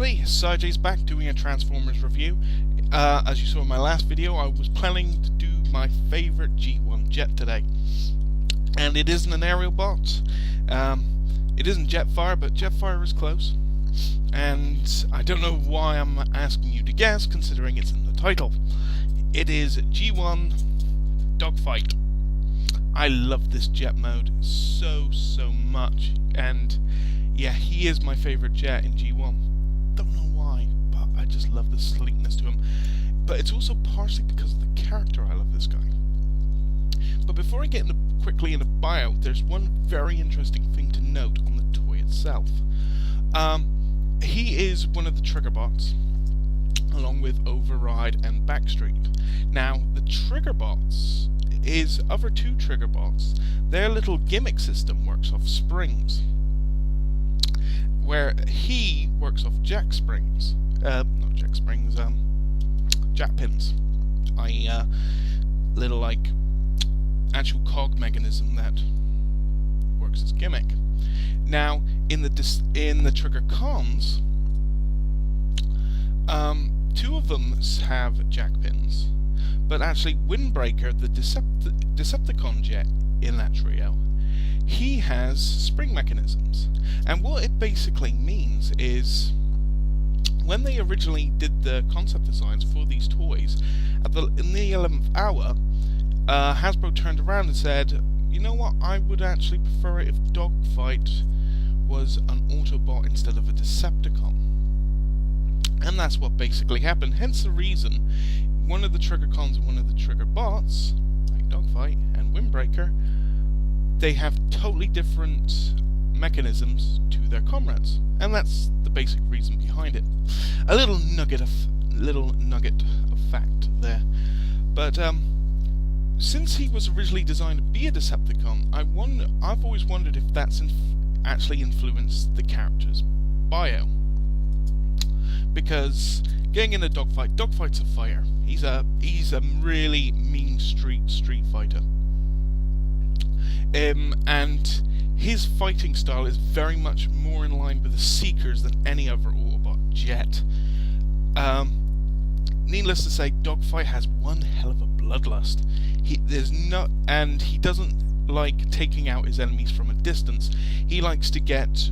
everybody, Sergey's back doing a Transformers review. As you saw in my last video, I was planning to do my favourite G1 jet today. And it isn't an aerial bot. It isn't Jetfire, but Jetfire is close. And I don't know why I'm asking you to guess, considering it's in the title. It is G1 Dogfight. I love this jet mode so much, and yeah, he is my favourite jet in G1. Don't know why, but I just love the sleekness to him. But it's also partially because of the character. I love this guy. But before I get quickly into bio, there's one very interesting thing to note on the toy itself. He is one of the trigger bots, along with Override and Backstreet. Now, the trigger bots is other two trigger bots. Their little gimmick system works off springs, where he works off jack springs. Not jack springs, jack pins. I.e., little like actual cog mechanism that works as gimmick. Now, in the trigger cons, two of them have jack pins, but actually Windbreaker, the Decepticon jet in that trio, he has spring mechanisms. And what it basically means is, when they originally did the concept designs for these toys, in the 11th hour, Hasbro turned around and said, you know what, I would actually prefer it if Dogfight was an Autobot instead of a Decepticon. And that's what basically happened, hence the reason one of the trigger cons and one of the trigger bots, like Dogfight and Windbreaker, they have totally different mechanisms to their comrades, and that's the basic reason behind it. A little nugget of fact there. But since he was originally designed to be a Decepticon, I've always wondered if that's actually influenced the character's bio. Because getting into Dogfight's a fighter. He's a really mean street fighter. And his fighting style is very much more in line with the Seekers than any other Autobot jet. Needless to say, Dogfight has one hell of a bloodlust. He doesn't like taking out his enemies from a distance. He likes to get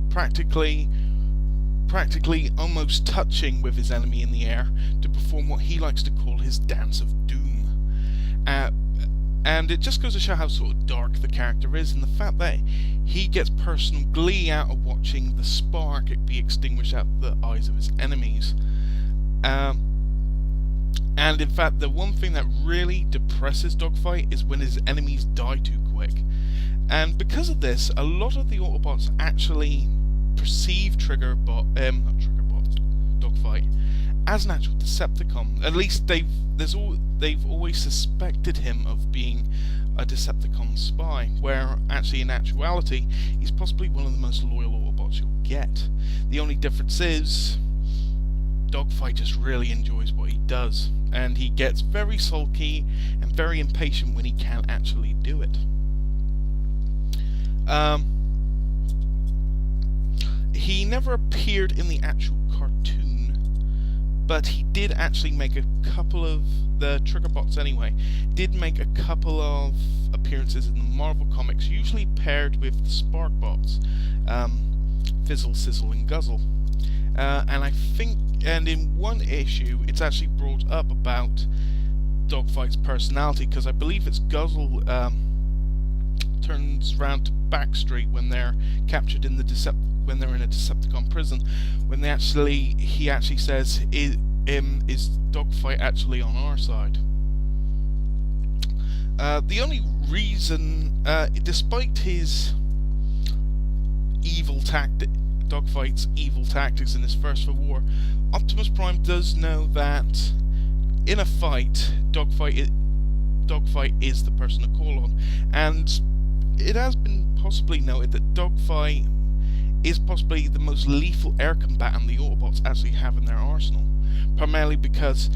practically almost touching with his enemy in the air to perform what he likes to call his dance of doom. And it just goes to show how sort of dark the character is, and the fact that he gets personal glee out of watching the spark be extinguished out the eyes of his enemies. And in fact, the one thing that really depresses Dogfight is when his enemies die too quick. And because of this, a lot of the Autobots actually perceive Dogfight as an actual Decepticon. At least they've always suspected him of being a Decepticon spy, where actually in actuality he's possibly one of the most loyal Autobots you'll get. The only difference is Dogfight just really enjoys what he does, and he gets very sulky and very impatient when he can't actually do it. He never appeared in the actual cartoon, but he did actually make a couple of the trigger bots anyway. Did make a couple of appearances in the Marvel comics, usually paired with the Spark bots, Fizzle, Sizzle, and Guzzle. And in one issue, it's actually brought up about Dogfight's personality, because I believe it's Guzzle turns round to Backstreet when they're captured in when they're in a Decepticon prison, when he actually says, is Dogfight actually on our side? The only reason, despite his Dogfight's evil tactics in his first war, Optimus Prime does know that in a fight, Dogfight is the person to call on, and it has been possibly noted that Dogfight is possibly the most lethal air combatant the Autobots actually have in their arsenal, primarily because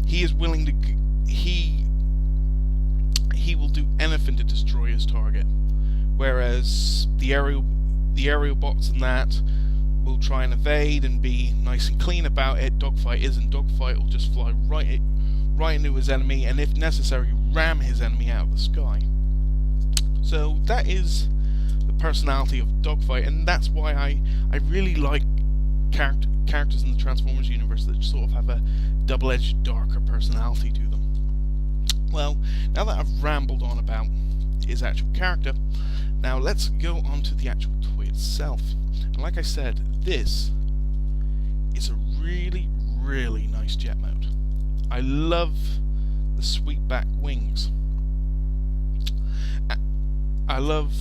he is willing to he will do anything to destroy his target, whereas the aerial bots and that, will try and evade and be nice and clean about it. Dogfight isn't. Dogfight will just fly right into his enemy, and if necessary, ram his enemy out of the sky. So that is the personality of Dogfight, and that's why I really like characters in the Transformers universe that sort of have a double-edged, darker personality to them. Well, now that I've rambled on about his actual character, now let's go on to the actual toy itself. And like I said, this is a really, really nice jet mode. I love the sweep back wings. I love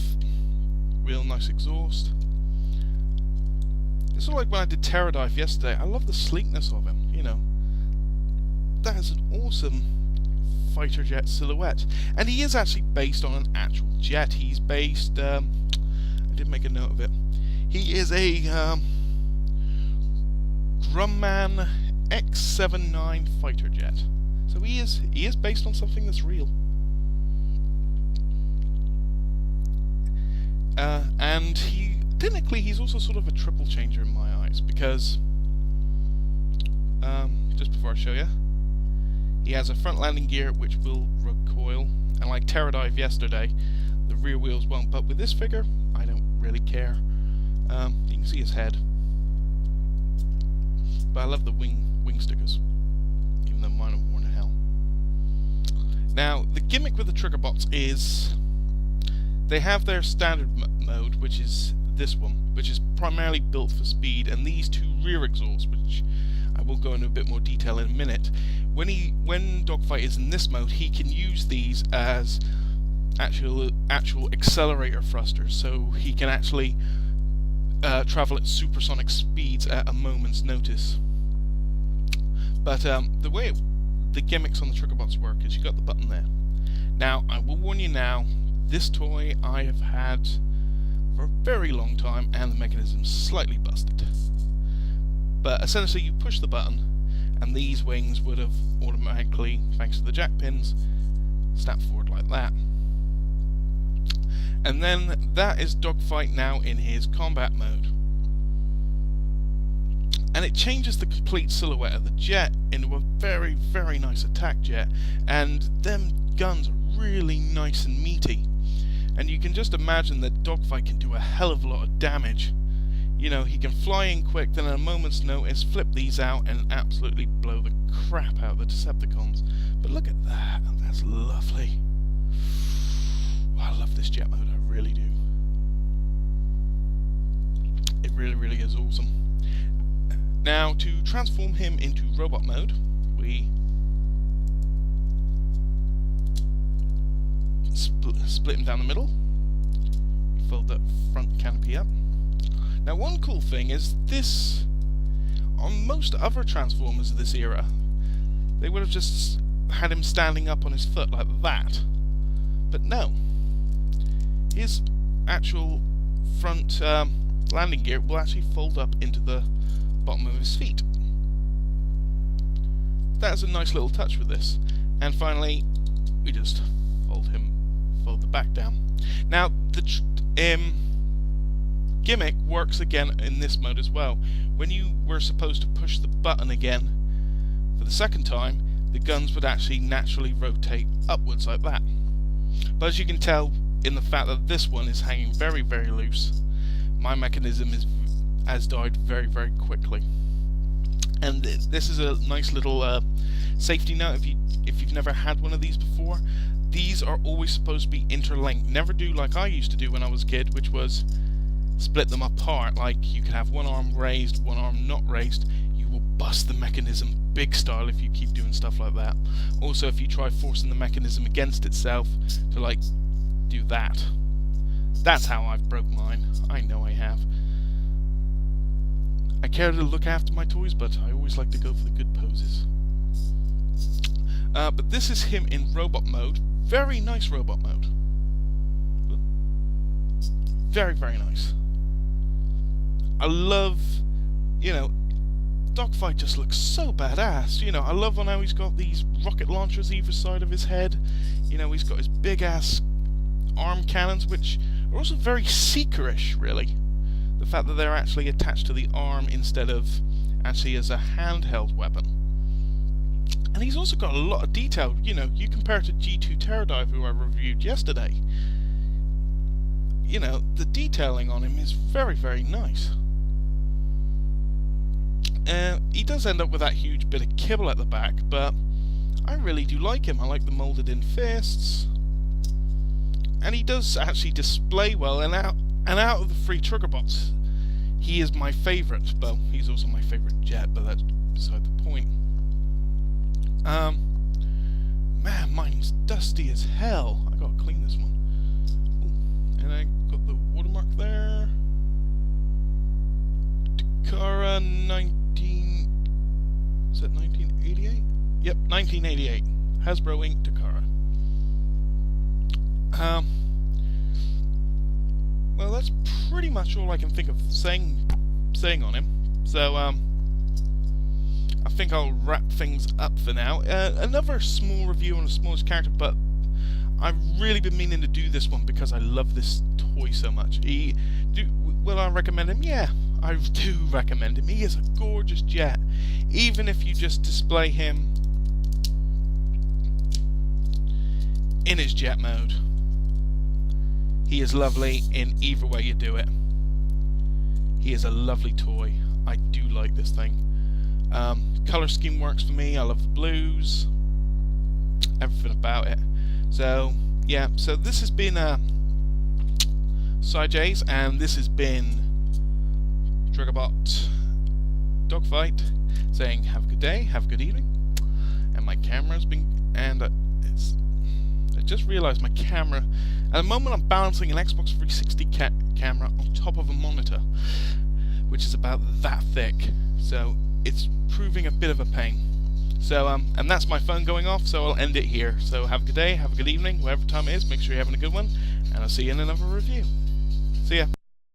real nice exhaust. It's sort of like when I did Pterodite yesterday. I love the sleekness of him, you know. That is an awesome fighter jet silhouette. And he is actually based on an actual jet. He's based, I did make a note of it. He is a Grumman X-79 fighter jet. So he is based on something that's real. And technically he's also sort of a triple changer in my eyes, because just before I show you, he has a front landing gear which will recoil, and like Pterodite yesterday, the rear wheels won't. But with this figure, I don't really care. You can see his head, but I love the wing stickers, even though mine are worn to hell. Now, the gimmick with the trigger bots is they have their standard mode, which is this one, which is primarily built for speed, and these two rear exhausts, which I will go into a bit more detail in a minute. When Dogfight is in this mode, he can use these as actual accelerator thrusters, so he can actually travel at supersonic speeds at a moment's notice. But the way the gimmicks on the trigger bots work is you got the button there. Now, I will warn you now, this toy I have had for a very long time, and the mechanism's slightly busted. But essentially, you push the button, and these wings would have automatically, thanks to the jack pins, snapped forward like that. And then that is Dogfight now in his combat mode. And it changes the complete silhouette of the jet into a very, very nice attack jet, and them guns are really nice and meaty. And you can just imagine that Dogfight can do a hell of a lot of damage. You know, he can fly in quick, then at a moment's notice flip these out and absolutely blow the crap out of the Decepticons. But look at that, that's lovely. I love this jet mode, I really do. It really, really is awesome. Now, to transform him into robot mode, we split him down the middle, fold that front canopy up. Now, one cool thing is this, on most other Transformers of this era, they would have just had him standing up on his foot like that. But no, his actual front landing gear will actually fold up into the bottom of his feet. That is a nice little touch with this. And finally, we just fold the back down. Now, the gimmick works again in this mode as well. When you were supposed to push the button again for the second time, the guns would actually naturally rotate upwards like that. But as you can tell in the fact that this one is hanging very, very loose, my mechanism has died very, very quickly. And this is a nice little safety note if you've never had one of these before. These are always supposed to be interlinked. Never do like I used to do when I was a kid, which was split them apart. Like, you could have one arm raised, one arm not raised. You will bust the mechanism big style if you keep doing stuff like that. Also, if you try forcing the mechanism against itself to, like, do that. That's how I've broke mine. I know I have. I care to look after my toys, but I always like to go for the good poses. But this is him in robot mode. Very nice robot mode. Very, very nice. I love, you know, Dogfight just looks so badass. You know, I love how he's got these rocket launchers either side of his head. You know, he's got his big ass arm cannons, which are also very Seeker-ish, really. the fact that they're actually attached to the arm instead of actually as a handheld weapon. And he's also got a lot of detail. You know, you compare it to G2 Terradive, who I reviewed yesterday. You know, the detailing on him is very, very nice. He does end up with that huge bit of kibble at the back, but I really do like him. I like the moulded in fists. And he does actually display well, and out of the 3 trigger bots, he is my favourite. Well, he's also my favourite jet, but that's beside the point. Man, mine's dusty as hell. I gotta clean this one. Ooh, and I got the watermark there. Takara 19... Is that 1988? Yep, 1988. Hasbro Inc. Takara. Well, that's pretty much all I can think of saying on him. So, I think I'll wrap things up for now. Another small review on the smallest character, but I've really been meaning to do this one because I love this toy so much. Will I recommend him? Yeah, I do recommend him. He is a gorgeous jet. Even if you just display him in his jet mode, he is lovely in either way you do it. He is a lovely toy. I do like this thing. Color scheme works for me. I love the blues, everything about it. So yeah, so this has been Side and this has been Triggerbot Dogfight saying have a good day, have a good evening. And my camera's been, and I just realised my camera, at the moment I'm balancing an Xbox 360 camera on top of a monitor, which is about that thick, so it's proving a bit of a pain. So, and that's my phone going off, so I'll end it here. So have a good day, have a good evening, whatever time it is, make sure you're having a good one, and I'll see you in another review. See ya.